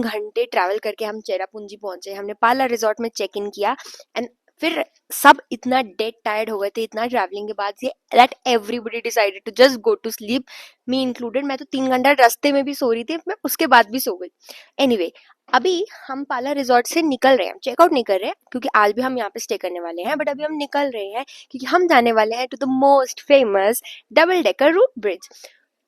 3 घंटे ट्रैवल करके हम चेरापूंजी पहुंचे। हमने पाला रिजॉर्ट में चेक इन किया एंड फिर सब इतना डेड टायर्ड हो गए थे इतना ट्रैवलिंग के बाद से that everybody decided to just go to sleep, me included. मैं तो 3 घंटा रास्ते में भी सो रही थी, मैं उसके बाद भी सो गई। एनीवे अभी हम पाला रिजॉर्ट से निकल रहे हैं, चेकआउट नहीं कर रहे हैं क्योंकि आज भी हम यहाँ पे स्टे करने वाले हैं, बट अभी हम निकल रहे हैं क्योंकि हम जाने वाले हैं to the most famous double decker root bridge.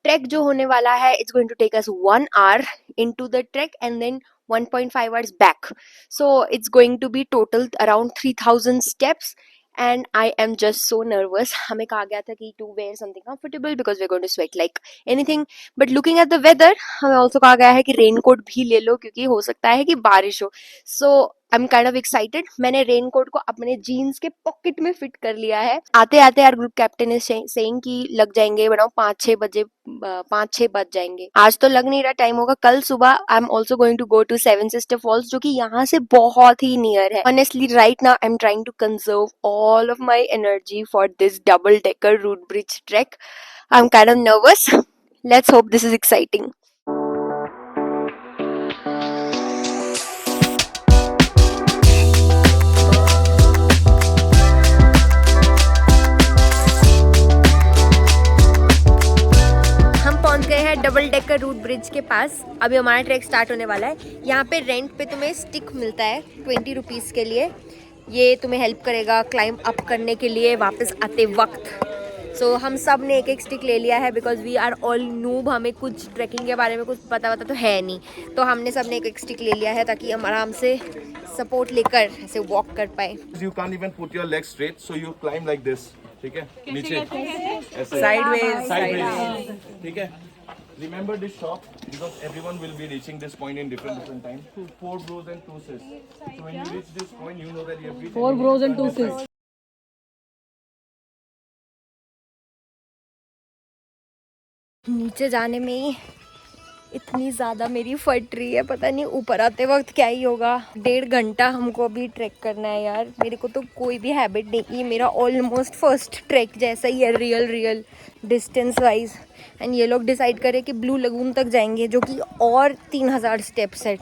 Trek जो होने वाला है it's going to take us 1 hour into the trek and then 1.5 hours back, so it's going to be total around 3000 steps and I am just so nervous. हमें कहा गया था कि to wear something comfortable because we're going to sweat like anything, but looking at the weather हमें also कहा गया है कि रेनकोट भी ले लो क्योंकि हो सकता है कि बारिश हो। so I'm kind of excited. मैंने रेनकोट को अपने जीन्स के पॉकेट में फिट कर लिया है। आते आते यार ग्रुप कैप्टन इज सेइंग कि लग जाएंगे बनाओ 5-6 बज जाएंगे। आज तो लग नहीं रहा टाइम होगा, कल सुबह I am also going to go to Seven Sister Falls जो कि यहाँ से बहुत ही नियर है। Honestly right now I am trying to conserve all of my energy for this double decker route bridge trek. I'm kind of nervous. Let's hope this is exciting. Double decker root bridge के पास अभी हमारा track start होने वाला है। यहाँ पे rent पे तुम्हें स्टिक मिलता है 20 रुपीज़ के लिए। ये तुम्हें हेल्प करेगा क्लाइंब अप करने के लिए वापस आते वक्त। सो हम सब ने एक एक स्टिक ले लिया है because we are all noob, हमें कुछ ट्रैकिंग के बारे में कुछ पता तो है नहीं, तो हमने सब ने एक एक स्टिक ले लिया है ताकि हम आराम से सपोर्ट लेकर ऐसे वॉक कर पाए। You can't even put your legs straight, so you climb like this. ठीक है, नीचे ऐसे sideways, ठीक है। Remember this shop because everyone will be reaching this point in different time. 4 bros and 2 sis. So when you reach this point, you know that you have reached 4 bros and 2 sis. नीचे जाने में ही इतनी ज़्यादा मेरी फट रही है, पता नहीं ऊपर आते वक्त क्या ही होगा। 1.5 घंटा हमको अभी ट्रैक करना है यार। मेरे को तो कोई भी हैबिट नहीं, ये मेरा ऑलमोस्ट फर्स्ट ट्रैक जैसा ही है रियल डिस्टेंस वाइज। एंड ये लोग डिसाइड करें कि ब्लू लगून तक जाएंगे जो कि और 3000 स्टेप्स है।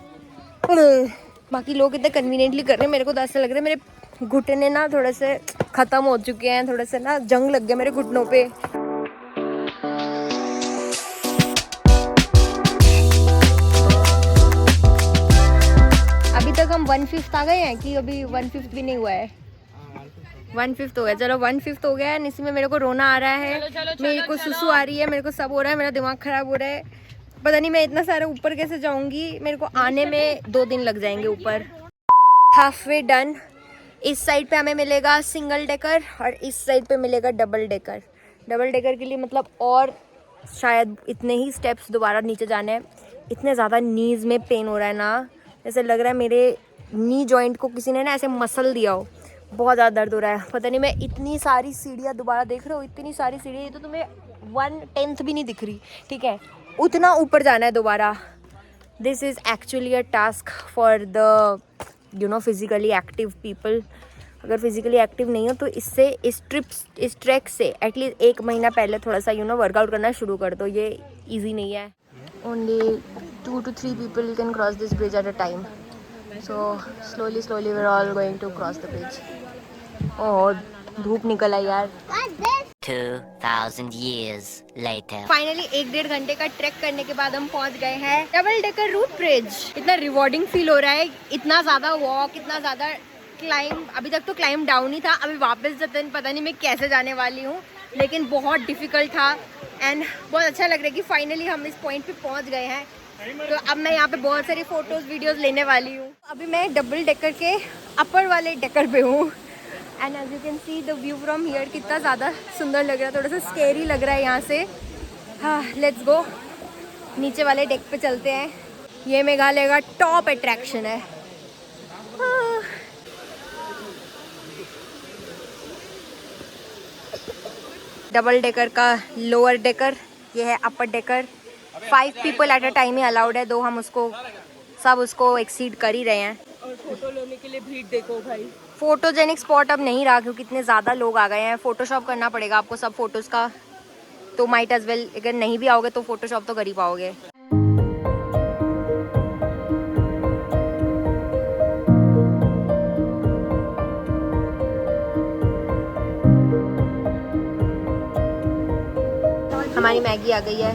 बाकी लोग इतना कन्वीनियंटली कर रहे हैं, मेरे को तो ऐसा लग रहा है मेरे घुटने ना थोड़े से ख़त्म हो चुके हैं, थोड़े से ना जंग लग गया मेरे घुटनों पे। अभी तक हम 1/5 आ गए हैं कि अभी 1/5 भी नहीं हुआ है? 1/5 हो गया, चलो 1/5 हो गया है। इसी में मेरे को रोना आ रहा है, मेरे को सुसु आ रही है, मेरे को सब हो रहा है, मेरा दिमाग खराब हो रहा है। पता नहीं मैं इतना सारा ऊपर कैसे जाऊंगी, मेरे को आने में 2 दिन लग जाएंगे ऊपर। Half way done. इस साइड पे हमें मिलेगा सिंगल डेकर और इस साइड पे मिलेगा डबल डेकर। डबल डेकर के लिए मतलब और शायद इतने ही स्टेप्स दोबारा नीचे जाने हैं। इतने ज़्यादा नीज़ में पेन हो रहा है ना, ऐसे लग रहा है मेरे नी जॉइंट को किसी ने ना ऐसे मसल दिया हो, बहुत ज़्यादा दर्द हो रहा है। पता नहीं मैं इतनी सारी सीढ़ियाँ दोबारा देख रहे हो, इतनी सारी सीढ़ियाँ, ये तो तुम्हें 1/10 भी नहीं दिख रही, ठीक है, उतना ऊपर जाना है दोबारा। This is actually a task for the physically active people. अगर फिज़िकली एक्टिव नहीं हो तो इस ट्रैक से एटलीस्ट 1 महीना पहले थोड़ा सा वर्कआउट करना शुरू कर दो, ये ईजी नहीं है। Only 2 to 3 people can cross this bridge at a time. So slowly we're all going to cross the bridge. Oh, धूप निकल आई यार। 2000 years later. फाइनली 1-1.5 घंटे का ट्रैक करने के बाद हम पहुंच गए हैं डबल डेकर रूट ब्रिज। इतना रिवॉर्डिंग फील हो रहा है, इतना ज़्यादा वॉक, इतना ज़्यादा क्लाइंब। अभी तक तो क्लाइंब डाउन ही था, अभी वापस जाते पता नहीं मैं कैसे जाने वाली हूँ, लेकिन बहुत डिफ़िकल्ट था एंड बहुत अच्छा लग रहा है कि फाइनली हम इस पॉइंट पे पहुंच गए हैं। तो अब मैं यहाँ पे बहुत सारी फ़ोटोज़ वीडियोज़ लेने वाली हूँ। अभी मैं डबल डेकर के अपर वाले डेकर पे हूँ and as you can see the view from here कितना ज़्यादा सुंदर लग रहा है, थोड़ा सा स्केरी लग रहा है यहाँ से। हाँ, लेट्स गो, नीचे वाले डेक पे चलते हैं। ये मेघालय का टॉप अट्रैक्शन है। हाँ। डबल डेकर का लोअर डेकर, ये है upper decker. 5 people at a time ही अलाउड है, 2 हम उसको एक्सीड कर ही रहे हैं। और फोटो लेने के लिए भीड़ देखो भाई। फोटोजेनिक स्पॉट अब नहीं रहा क्योंकि इतने ज़्यादा लोग आ गए हैं। फोटोशॉप करना पड़ेगा आपको सब फोटोज़ का, तो माइट एज वेल, अगर नहीं भी आओगे तो फोटोशॉप तो कर ही पाओगे। मैगी आ गई है।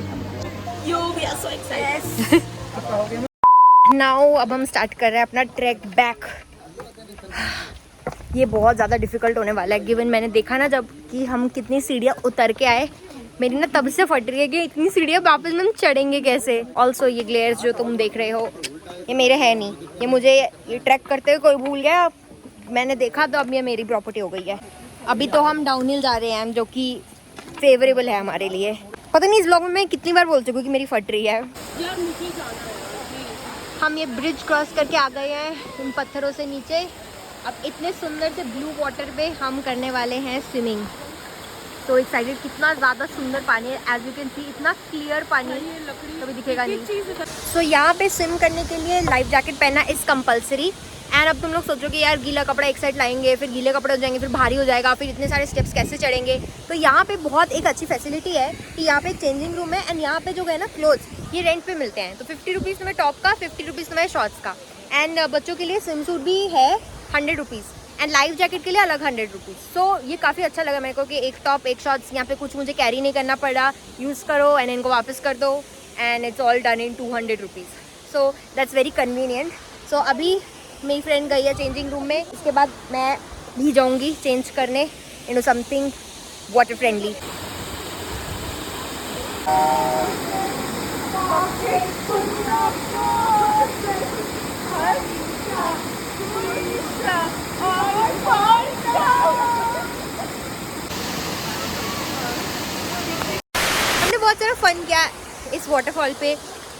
Yo, we are so excited. Now अब हम स्टार्ट कर रहे हैं अपना ट्रैक बैक। ये बहुत ज़्यादा डिफिकल्ट होने वाला है, गिवन मैंने देखा ना जब कि हम कितनी सीढ़ियाँ उतर के आए, मेरी ना तब से फट रही है कि इतनी सीढ़ियाँ वापस में हम चढ़ेंगे कैसे। ऑल्सो ये ग्लेयर्स जो तुम देख रहे हो ये मेरे है नहीं, ये मुझे ये ट्रैक करते हुए कोई भूल गया, मैंने देखा तो अब ये मेरी प्रॉपर्टी हो गई है। अभी तो हम डाउनहिल जा रहे हैं जो कि फेवरेबल है हमारे लिए। पता नहीं इस ब्लॉग में मैं कितनी बार बोल चुकी हूँ कि मेरी फट रही है। यार मुझे जाना है। हम ये ब्रिज क्रॉस करके आ गए हैं इन पत्थरों से नीचे। अब इतने सुंदर से ब्लू वाटर पे हम करने वाले हैं स्विमिंग। तो एक्साइटेड, कितना ज़्यादा सुंदर पानी है, एज यू कैन सी इतना क्लियर पानी कभी दिखेगा नहीं। सो यहाँ पे स्विम करने के लिए लाइफ जैकेट पहनना इज़ कंपलसरी। एंड अब तुम लोग सोचोगे यार गीला कपड़ा एक साइड लाएंगे, फिर गीले कपड़े हो जाएंगे, फिर भारी हो जाएगा, फिर इतने सारे स्टेप्स कैसे चढ़ेंगे। तो यहाँ पे बहुत एक अच्छी फैसिलिटी है कि यहाँ पे चेंजिंग रूम है एंड यहाँ पे जो है ना क्लोथ्स ये रेंट पे मिलते हैं। तो 50 रुपीज़ तुम्हें टॉप का, 50 रुपीज़ तुम्हें शॉर्ट्स का। एंड बच्चों के लिए स्विम सूट भी है 100 रुपीज़ एंड लाइफ जैकेट के लिए अलग 100 रुपीज़। सो ये काफ़ी अच्छा लगा मेरे को कि एक टॉप एक शॉर्ट्स, यहाँ पे कुछ मुझे कैरी नहीं करना पड़ा, यूज़ करो एंड इनको वापस कर दो and it's all done in 200 rupees. So that's very convenient. So अभी मेरी फ्रेंड गई है चेंजिंग रूम में, इसके बाद मैं भी जाऊँगी चेंज करने इनटू समथिंग वाटर फ्रेंडली। हमने बहुत सारा फन किया इस वाटरफॉल पे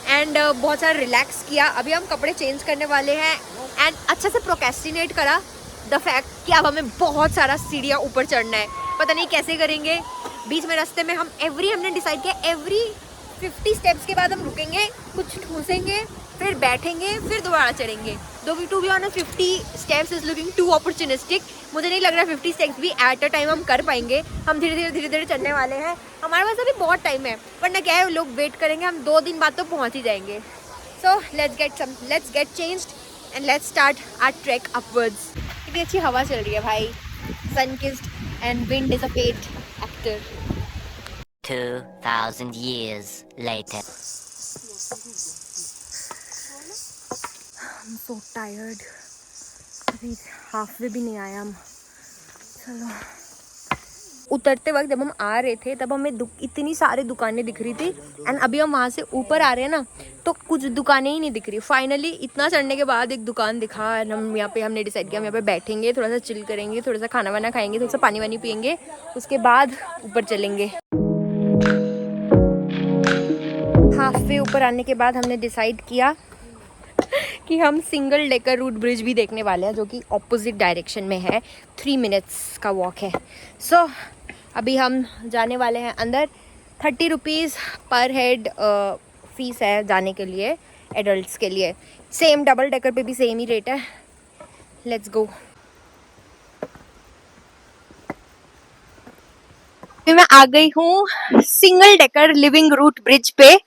एंड बहुत सारा रिलैक्स किया। अभी हम कपड़े चेंज करने वाले हैं एंड अच्छे से प्रोक्रेस्टिनेट करा द फैक्ट कि अब हमें बहुत सारा सीढ़ियाँ ऊपर चढ़ना है, पता नहीं कैसे करेंगे। बीच में रास्ते में हमने डिसाइड किया एवरी 50 स्टेप्स के बाद हम रुकेंगे, कुछ ठूसेंगे, फिर बैठेंगे, फिर दोबारा चढ़ेंगे। To be honest 50 steps is looking too opportunistic. मुझे नहीं लग रहा 50 स्टेप्स भी एट अ टाइम हम कर पाएंगे। हम धीरे धीरे चढ़ने वाले हैं, हमारे पास अभी बहुत टाइम है, वरना क्या है लोग वेट करेंगे, हम 2 दिन बाद तो पहुंच ही जाएंगे। So let's get changed and let's start our track upwards. कितनी अच्छी हवा चल रही है भाई, sun kissed and wind is a paid actor. 2,000 years later. I'm so tired. अभी हाफवे भी नहीं आया हम। चलो, उतरते वक्त जब हम आ रहे थे तब हमें इतनी सारी दुकानें दिख रही थी एंड अभी हम वहाँ से ऊपर आ रहे हैं ना तो कुछ दुकानें ही नहीं दिख रही। फाइनली इतना चढ़ने के बाद एक दुकान दिखा एंड हम यहाँ पे हमने डिसाइड किया हम यहाँ पे बैठेंगे, थोड़ा सा चिल करेंगे, थोड़ा सा खाना वाना खाएंगे, थोड़ा सा पानी वानी पियेंगे, उसके बाद ऊपर चलेंगे। हाफवे ऊपर आने के बाद हमने डिसाइड किया कि हम सिंगल डेकर रूट ब्रिज भी देखने वाले हैं जो कि ऑपोजिट डायरेक्शन में है, 3 मिनट्स का वॉक है। सो अभी हम जाने वाले हैं अंदर। 30 रुपीज़ पर हेड फीस है जाने के लिए एडल्ट्स के लिए। सेम डबल डेकर पे भी सेम ही रेट है। Let's go. मैं आ गई हूँ single decker living root bridge पे।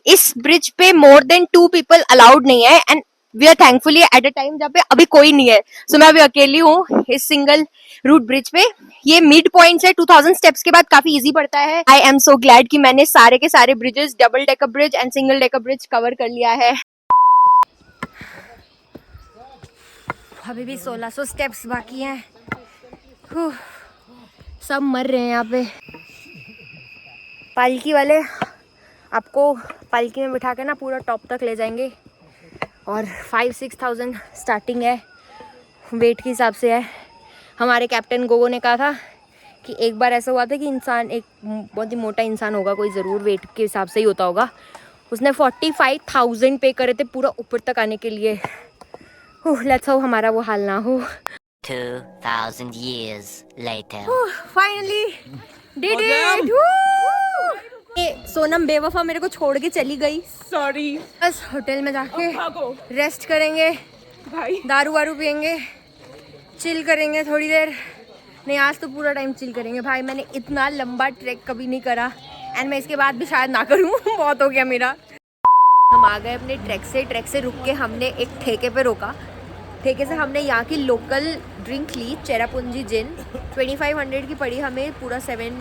इस ब्रिज पे मोर देन 2 पीपल अलाउड नहीं है and we are thankfully at a time जहाँ पे अभी कोई नहीं है। सो मैं अभी अकेली हूँ इस सिंगल रूट ब्रिज पे। ये मिड पॉइंट है, 2000 स्टेप्स के बाद काफी इजी पड़ता है। आई एम सो ग्लैड कि मैंने सारे के सारे bridges, double decker bridge and single decker bridge cover कर लिया है। अभी भी 1600 स्टेप्स बाकी हैं। सब मर रहे हैं यहाँ पे। पालकी वाले आपको पालकी में बिठा के ना पूरा टॉप तक ले जाएंगे और 5-6,000 स्टार्टिंग है, वेट के हिसाब से है। हमारे कैप्टन गोगो ने कहा था कि एक बार ऐसा हुआ था कि इंसान, एक बहुत ही मोटा इंसान होगा कोई, ज़रूर वेट के हिसाब से ही होता होगा, उसने 45,000 पे करे थे पूरा ऊपर तक आने के लिए। लेट्स होप हमारा वो हाल ना हो। 2,000 years later. Finally did it. ये सोनम बेवफा मेरे को छोड़ के चली गई। सॉरी। बस होटल में जाके भागो रेस्ट करेंगे, भाई, दारू वारू पियेंगे, चिल करेंगे थोड़ी देर। नहीं आज तो पूरा टाइम चिल करेंगे भाई। मैंने इतना लंबा ट्रैक कभी नहीं करा एंड मैं इसके बाद भी शायद ना करूँ। बहुत हो गया मेरा। हम आ गए अपने ट्रैक से रुक के हमने एक ठेके पे रोका। ठेके से हमने यहाँ की लोकल ड्रिंक ली, चेरापूंजी जिन। 2500 की पड़ी हमें, पूरा 7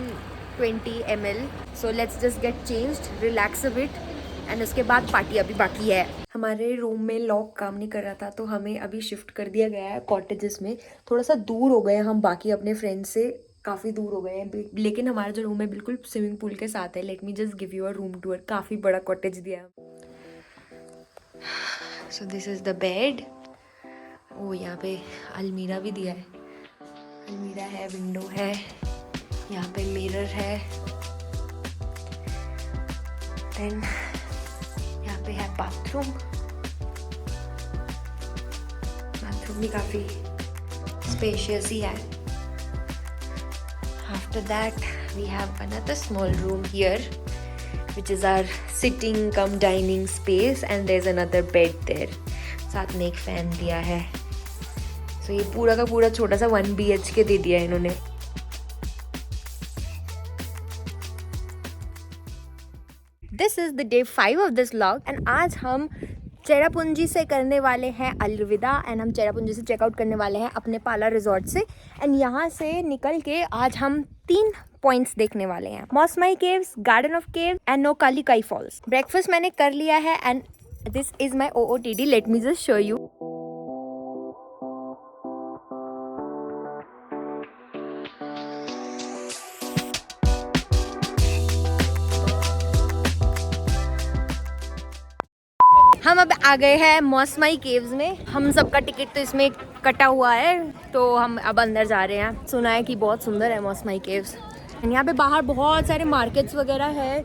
20 ml. So let's just get changed, relax a bit, and उसके बाद पार्टी अभी बाकी है. हमारे रूम में लॉक काम नहीं कर रहा था तो हमें अभी शिफ्ट कर दिया गया है कॉटेजेस में. थोड़ा सा दूर हो गए हम बाकी अपने फ्रेंड्स से, काफ़ी दूर हो गए हैं, लेकिन हमारा जो रूम है बिल्कुल स्विमिंग पूल के साथ है. Let me just give you a room tour. काफ़ी बड़ा कॉटेज दिया है. So this is the bed. ओ यहाँ पे अलमीरा भी दिया है. अलमीरा है, विंडो है, यहाँ पे मिरर है. देन यहाँ पे है बाथरूम. बाथरूम भी काफ़ी स्पेशियस ही है. After that, we have another small room here, which is our sitting cum dining space, and there's another bed there. साथ में एक फैन दिया है. So ये पूरा का पूरा छोटा सा 1 BHK दे दिया है इन्होंने. This is the day 5 of this vlog, and आज हम चेरापूंजी से करने वाले हैं अलविदा. एंड हम चेरापूंजी से चेकआउट करने वाले हैं अपने पाला रिजॉर्ट से. एंड यहाँ से निकल के आज हम 3 पॉइंट्स देखने वाले हैं. Mawsmai caves, garden of caves and Nohkalikai falls. Breakfast मैंने कर लिया है and this is my OOTD. Let me just show you. हम अब आ गए हैं मौसमाई केव्स में. हम सबका टिकट तो इसमें कटा हुआ है तो हम अब अंदर जा रहे हैं. सुना है कि बहुत सुंदर है मौसमाई केव्स. यहाँ पे बाहर बहुत सारे मार्केट्स वगैरह है,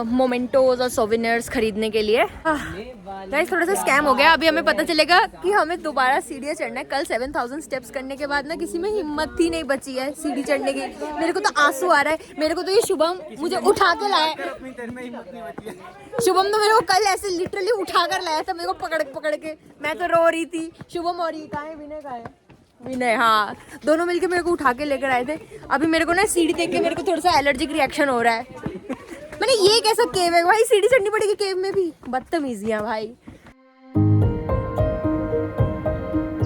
मोमेंटोज और सोवेनियर्स खरीदने के लिए. गाइस थोड़ा सा स्कैम हो गया. अभी हमें पता चलेगा कि हमें दोबारा सीढ़ियाँ चढ़ना है. कल 7000 स्टेप्स करने के बाद ना किसी में हिम्मत ही नहीं बची है सीढ़ी चढ़ने की. मेरे को तो आंसू आ रहा है. मेरे को तो ये शुभम मुझे उठा के लाया. शुभम तो मेरे को कल ऐसे लिटरली उठा कर लाया था, मेरे को पकड़ पकड़ के. मैं तो रो रही थी. शुभम और ये कहाँ है? विनय कहाँ है? विनय, हाँ, दोनों मिलके मेरे को उठा के लेकर आए थे. अभी मेरे को ना सीढ़ी देख के मेरे को थोड़ा सा एलर्जिक रिएक्शन हो रहा है. मैंने ये कैसा केव है भाई? सीढ़ी चढ़नी पड़ेगी केव में भी. बदतमीजियां भाई.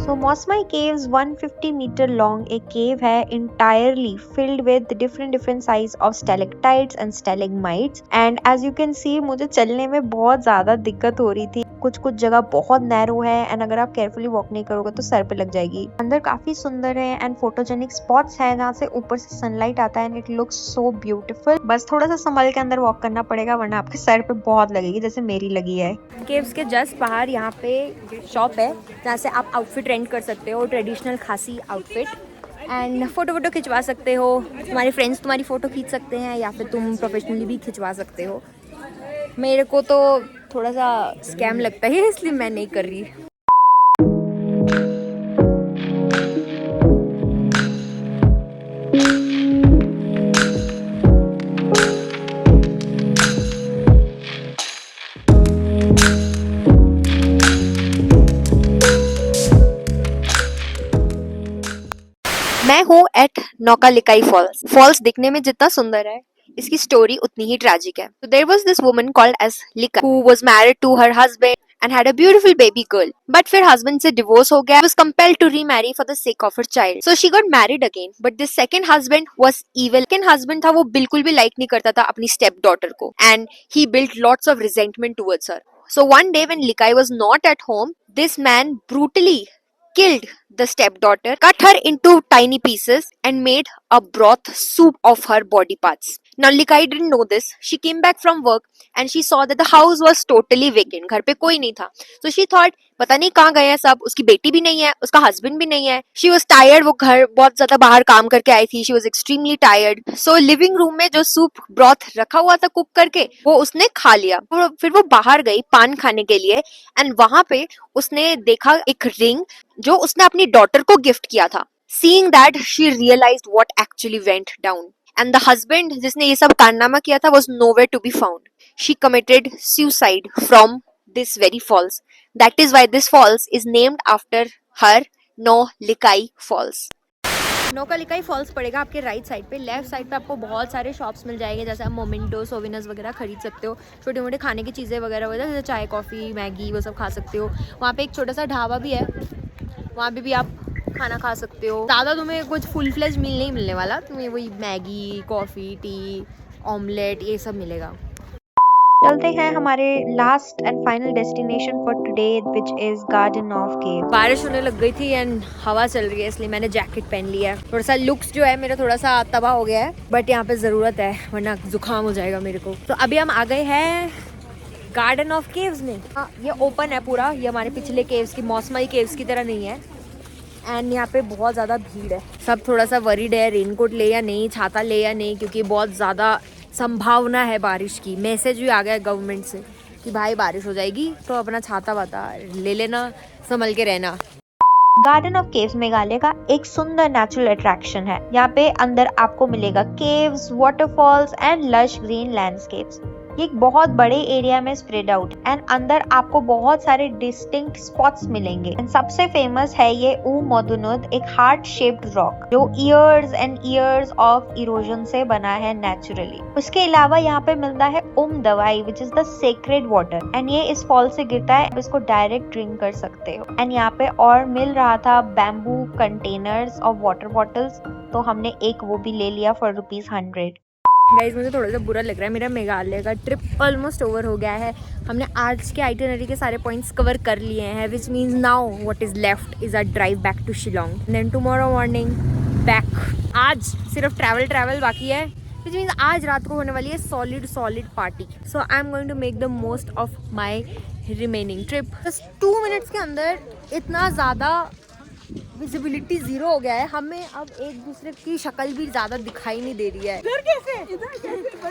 So Mosmai Caves 150 meter long a cave है entirely filled with different size of stalactites and stalagmites. And as you can see मुझे चलने में बहुत ज़्यादा दिक्कत हो रही थी. कुछ जगह बहुत नैरो है एंड अगर आप केयरफुली वॉक नहीं करोगे तो सर पे लग जाएगी. अंदर काफी सुंदर है एंड फोटोजेनिक स्पॉट्स है जहाँ से ऊपर से सनलाइट आता है and it looks so beautiful. बस थोड़ा सा संभल के अंदर वॉक करना पड़ेगा वरना आपके सर पे बहुत लगेगी जैसे मेरी लगी है. केव्स के जस्ट बाहर यहाँ पे शॉप है जहाँ से आप आउटफिट रेंट कर सकते हो. ट्रेडिशनल खासी आउटफिट. एंड फोटो खिंचवा सकते हो. तुम्हारे फ्रेंड्स तुम्हारी फ़ोटो खींच सकते हैं या फिर तुम प्रोफेशनली भी खिंचवा सकते हो. मेरे को तो थोड़ा सा स्कैम लगता है इसलिए मैं नहीं कर रही. मैं हूँ एट नोकालिकाई फॉल्स. फॉल्स दिखने में जितना सुंदर है इसकी स्टोरी उतनी ही ट्रैजिक है. So there was this woman called as Lika who was married to her husband and had a beautiful baby girl. But फिर husband से divorce हो गया. Was compelled to remarry for the sake of her child. So she got married again. But this second husband was evil. Second husband था वो बिल्कुल भी like नहीं करता था अपनी step daughter को. And he built lots of resentment towards her. So one day when Likai was not at home, this man brutally killed the stepdaughter, cut her into tiny pieces and made a broth soup of her body parts. Now Likai didn't know this. She came back from work and she saw that the house was totally vacant. घर पे कोई नहीं था. So she thought पता नहीं कहाँ गए हैं सब. उसकी बेटी भी नहीं है, उसका husband भी नहीं है. She was tired. वो घर बहुत ज़्यादा बाहर काम करके आई थी. She was extremely tired. So living room में जो soup broth रखा हुआ था कुक करके वो उसने खा लिया. फिर वो बाहर गई पान खाने के लिए एंड वहां पे उसने देखा एक रिंग जो उसने अपनी डॉटर को गिफ्ट किया था. Seeing that, she realized what actually went down. And the husband जिसने ये सब कारनामा किया था was nowhere to be found. She committed suicide from this very falls. That is why this falls is named after her, Nolikai Falls. Nohkalikai falls पड़ेगा आपके right side पे. Left side पे आपको बहुत सारे शॉप्स मिल जाएंगे जैसे आप मोमेंटो सोवेनियर्स वगैरह खरीद सकते हो. छोटे मोटे खाने की चीज़ें वगैरह वगैरह जैसे चाय कॉफ़ी मैगी वो सब खा सकते हो. वहाँ पे एक छोटा सा ढाबा भी है. वहाँ पे भी आप खाना खा सकते हो। ज़्यादा तुम्हें कुछ फुल फ्लेज मील नहीं मिलने वाला, तुम्हें वही मैगी, कॉफ़ी, टी, ऑमलेट ये सब मिलेगा। चलते हैं हमारे last and final destination for today which is garden of cave. बारिश होने लग गई थी एंड हवा चल रही है, इसलिए मैंने जैकेट पहन लिया है। थोड़ा सा लुक्स जो है मेरा थोड़ा सा तबाह हो गया है, बट यहाँ पे ज़रूरत है वरना जुकाम हो जाएगा मेरे को। तो अभी हम आ गए हैं गार्डन ऑफ केव्स में। ये ओपन है पूरा, ये हमारे पिछले केव्स की मौसमी केव्स की तरह नहीं है। एंड यहाँ पे बहुत ज़्यादा भीड़ है, सब थोड़ा सा वरीड है, रेनकोट ले या नहीं, छाता ले या नहीं, क्योंकि बहुत ज़्यादा संभावना है बारिश की। मैसेज भी आ गया है गवर्नमेंट से कि भाई बारिश हो जाएगी तो अपना छाता वाता ले लेना, संभल के रहना। गार्डन ऑफ केव्स मेघालय का एक सुंदर नेचुरल अट्रैक्शन है। यहाँ पे अंदर आपको मिलेगा caves, waterfalls and lush green landscapes. ये एक बहुत बड़े एरिया में स्प्रेड आउट एंड अंदर आपको बहुत सारे डिस्टिंक्ट स्पॉट्स मिलेंगे। एंड सबसे फेमस है ये ऊ मोदुनुद, एक हार्ट शेप्ड रॉक जो years and years of erosion से बना है नेचुरली। उसके अलावा यहाँ पे मिलता है दवाई which is the sacred water and ये इस फॉल से गिरता है, इसको डायरेक्ट ड्रिंक कर सकते हो। एंड यहाँ पे और मिल रहा था बैम्बू कंटेनर्स और वाटर बॉटल्स, तो हमने एक वो भी ले लिया फॉर ₹100। गाइस मुझे थोड़ा सा बुरा लग रहा है, मेरा मेघालय का ट्रिप ऑलमोस्ट ओवर हो गया है। हमने आज के आइटिनरी के सारे पॉइंट्स कवर कर लिए हैं, which means now what is left is a drive back to Shillong, then tomorrow morning back. आज सिर्फ ट्रैवल बाकी है, विच मीन्स आज रात को होने वाली है solid party. So I am going to make the most of my remaining trip. बस 2 मिनट्स के अंदर इतना ज़्यादा विजिबिलिटी जीरो हो गया है, हमें अब एक दूसरे की शक्ल भी ज्यादा दिखाई नहीं दे रही है। इधर कैसे दिख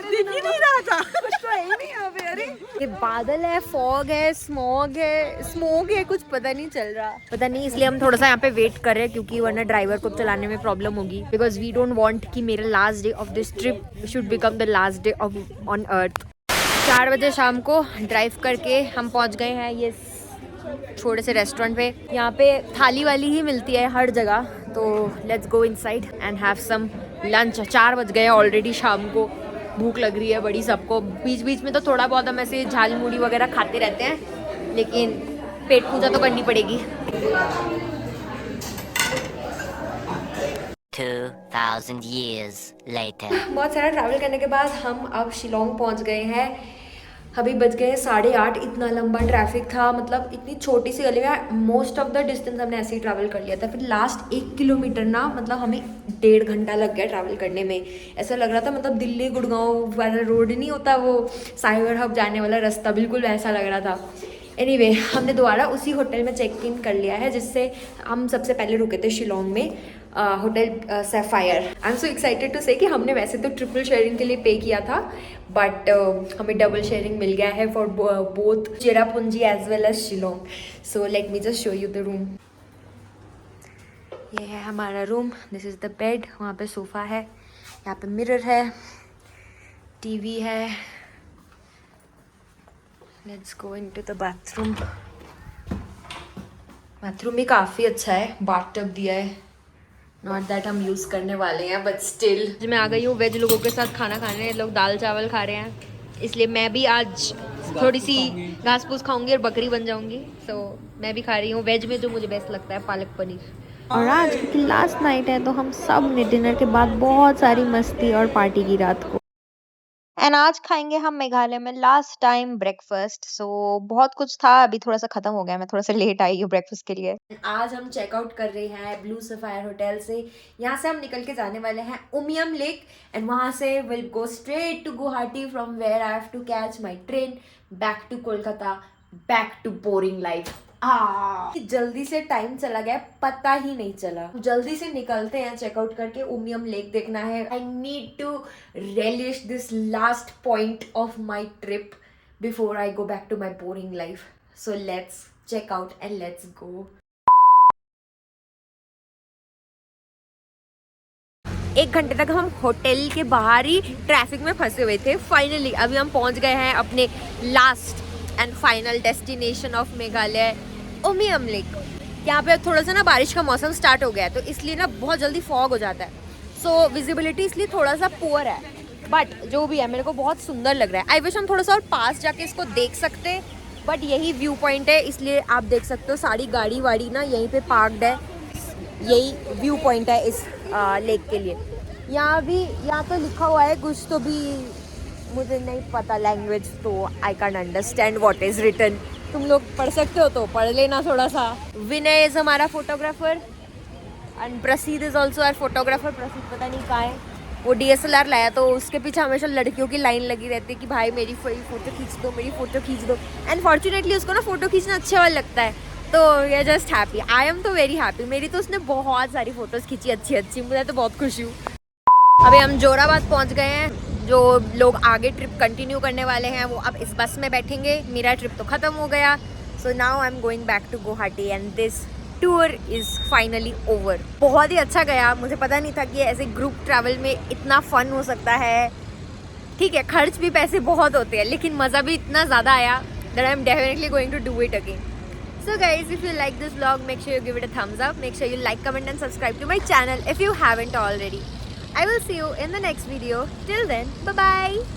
ही नहीं रहा था, कुछ तो है ही नहीं यहाँ पे। अरे ये बादल है, फॉग है, स्मोक है, कुछ पता नहीं चल रहा, पता नहीं। इसलिए हम थोड़ा सा यहाँ पे वेट कर रहे हैं, क्योंकि वरना ड्राइवर को चलाने में प्रॉब्लम होगी, बिकॉज वी डोंट वांट कि मेरा last day of this trip should become the last day of on earth. 4 बजे शाम को ड्राइव करके हम पहुँच गए हैं ये छोटे से रेस्टोरेंट पे। यहाँ पे थाली वाली ही मिलती है हर जगह, तो let's go inside and have some lunch. 4 बज गए ऑलरेडी शाम को, भूख लग रही है बड़ी सबको। बीच बीच में तो थोड़ा बहुत हम ऐसे झाल मुड़ी वगैरह खाते रहते हैं, लेकिन पेट पूजा तो करनी पड़ेगी। 2000 years later. बहुत सारा ट्रैवल करने के बाद हम अब शिलोंग पहुँच गए हैं। अभी बज गए 8:30। इतना लंबा ट्रैफिक था, मतलब इतनी छोटी सी गली में मोस्ट ऑफ द डिस्टेंस हमने ऐसे ही ट्रैवल कर लिया था। फिर लास्ट 1 किलोमीटर ना, मतलब हमें 1.5 घंटा लग गया ट्रैवल करने में। ऐसा लग रहा था मतलब दिल्ली गुड़गांव वाला रोड नहीं होता, वो साइबर हब जाने वाला रास्ता, बिल्कुल वैसा लग रहा था। एनीवे, हमने दोबारा उसी होटल में चेक इन कर लिया है जिससे हम सबसे पहले रुके थे शिलोंग में, hotel Sapphire. I am so excited to say कि हमने वैसे तो ट्रिपल शेयरिंग के लिए पे किया था, बट हमें डबल शेयरिंग मिल गया है for both Cherrapunji as well as Shillong. So let me just show you the room. ये है हमारा room, this is the bed, वहाँ पे सोफ़ा है, यहाँ पे मिरर है, टीवी है। Let's go into the bathroom. Bathroom भी काफ़ी अच्छा है, बाथटब दिया है, नॉट दैट हम यूज़ करने वाले हैं बट स्टिल। मैं आ गई हूँ वेज लोगों के साथ खाना खाने, लोग दाल चावल खा रहे हैं, इसलिए मैं भी आज थोड़ी सी घास फूस खाऊंगी और बकरी बन जाऊंगी। सो मैं भी खा रही हूँ वेज में जो मुझे बेस्ट लगता है, पालक पनीर। और आज क्योंकि लास्ट नाइट है तो हम सब ने डिनर के बाद बहुत सारी मस्ती और पार्टी की रात को। एंड आज खाएंगे हम मेघालय में लास्ट टाइम ब्रेकफास्ट। सो बहुत कुछ था, अभी थोड़ा सा खत्म हो गया, मैं थोड़ा सा लेट आई हूँ ब्रेकफास्ट के लिए। आज हम चेकआउट कर रहे हैं ब्लू सफायर होटल से। यहाँ से हम निकल के जाने वाले हैं उमियम लेक एंड वहाँ से will go straight to Guwahati, from where I have to catch my train back to Kolkata, back to boring life. जल्दी से टाइम चला गया, पता ही नहीं चला। जल्दी से निकलते हैं चेकआउट करके, उमियम लेक देखना है। I need to relish this last point of my trip before I go back to my boring life. So let's check out and let's go. 1 घंटे तक हम होटल के बाहर ही ट्रैफिक में फंसे हुए थे। फाइनली अभी हम पहुंच गए हैं अपने last and final destination of Meghalaya, Umiam lake. यहाँ पे थोड़ा सा ना बारिश का मौसम स्टार्ट हो गया है, तो इसलिए ना बहुत जल्दी फॉग हो जाता है, सो विजिबिलिटी इसलिए थोड़ा सा पुअर है, बट जो भी है मेरे को बहुत सुंदर लग रहा है। आई विश हम थोड़ा सा और पास जाके इसको देख सकते, बट यही व्यू पॉइंट है, इसलिए आप देख सकते हो सारी गाड़ी वाड़ी ना यहीं पे पार्क्ड है। यही व्यू पॉइंट है इस लेक के लिए। यहाँ तो लिखा हुआ है कुछ, तो भी मुझे नहीं पता लैंग्वेज, तो I can understand what is written. तुम लोग पढ़ सकते हो तो पढ़ लेना थोड़ा सा। विनय इज हमारा फोटोग्राफर एंड प्रसीद इज ऑल्सो आवर फोटोग्राफर। प्रसीद पता नहीं कहाँ है, वो DSLR लाया तो उसके पीछे हमेशा लड़कियों की लाइन लगी रहती है कि भाई मेरी फोटो खींच दो, मेरी फोटो खींच दो। एंड फॉर्चुनेटली उसको ना फोटो खींचना अच्छा वाला लगता है, तो we are just happy. I am तो वेरी हैप्पी। मेरी तो उसने बहुत सारी फोटोज खींची अच्छी अच्छी, मुझे तो बहुत खुशी हूँ। अभी हम जोराबाद पहुँच गए हैं। जो लोग आगे ट्रिप कंटिन्यू करने वाले हैं वो अब इस बस में बैठेंगे। मेरा ट्रिप तो ख़त्म हो गया, so now I am going back to Guwahati and this tour is finally over. बहुत ही अच्छा गया, मुझे पता नहीं था कि ऐसे ग्रुप ट्रैवल में इतना फ़न हो सकता है। ठीक है, खर्च भी पैसे बहुत होते हैं, लेकिन मज़ा भी इतना ज़्यादा आया that I am definitely going to do it again. So guys, if you like this vlog, make sure you give it a thumbs up. Make sure you like, comment and subscribe to my channel if you haven't already. I will see you in the next video. Till then, bye bye.